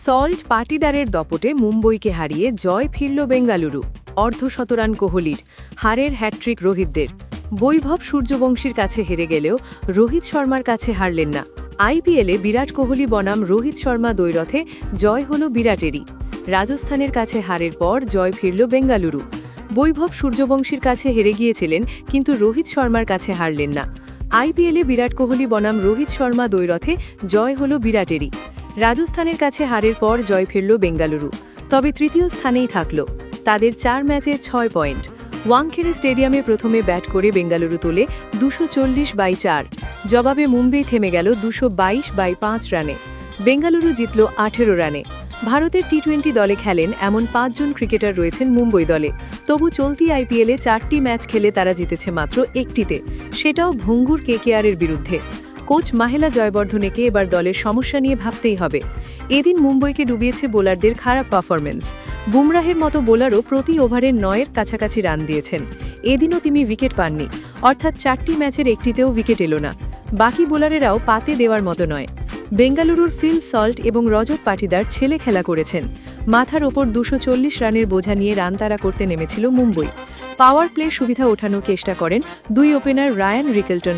Salt পাটিদারের দপটে মুম্বইকে হারিয়ে জয় ফিরল বেঙ্গালুরু। অর্ধশতরান কোহলির, হারের হ্যাটট্রিক রোহিতদের। বৈভব সূর্যবংশীর কাছে হেরে গেলেও রোহিত শর্মার কাছে হারলেন না। আইপিএলে বিরাট কোহলি বনাম রোহিত শর্মা দ্বৈরথে জয় হল বিরাটেরই। রাজস্থানের কাছে হারের পর জয় ফিরল বেঙ্গালুরু। বৈভব সূর্যবংশীর কাছে হেরে গিয়েছিলেন, কিন্তু রোহিত শর্মার কাছে হারলেন না। আইপিএলে বিরাট কোহলি বনাম রোহিত শর্মা দ্বৈরথে জয় হল বিরাটেরই। রাজস্থানের কাছে হারের পর জয় ফিরল বেঙ্গালুরু, তবে তৃতীয় স্থানেই থাকল। তাদের 4 ম্যাচে 6 পয়েন্ট। ওয়াংখেড়ে স্টেডিয়ামে প্রথমে ব্যাট করে বেঙ্গালুরু তোলে 240/4। জবাবে মুম্বই থেমে গেল 222/5 রানে। বেঙ্গালুরু জিতল 18 রানে। ভারতের টি-20 দলে খেলেন এমন 5 জন ক্রিকেটার রয়েছেন মুম্বই দলে। তবু চলতি আইপিএলে 4টি ম্যাচ খেলে তারা জিতেছে মাত্র 1টিতে, সেটাও ভঙ্গুর কেকেআরের বিরুদ্ধে। কোচ মাহেলা জয়বর্ধনেকে এবার দলের সমস্যা নিয়ে ভাবতেই হবে। এদিন মুম্বইকে ডুবিয়েছে বোলারদের খারাপ পারফরমেন্স। বুমরাহের মতো বোলারও প্রতি ওভারে 9-এর কাছাকাছি রান দিয়েছেন। এদিনও তিনি উইকেট পাননি, অর্থাৎ 4টি ম্যাচের একটিতেও উইকেট এলো না। বাকি বোলারেরাও পাতে দেওয়ার মতো নয়। বেঙ্গালুরুর ফিল সল্ট এবং রজত পাটিদার ছেলে খেলা করেছেন। মাথার ওপর 240 রানের বোঝা নিয়ে রান তাড়া করতে নেমেছিল মুম্বই। পাওয়ার প্লে সুবিধা ওঠানোর চেষ্টা করেন দুই ওপেনার রায়ান রিকেলটন।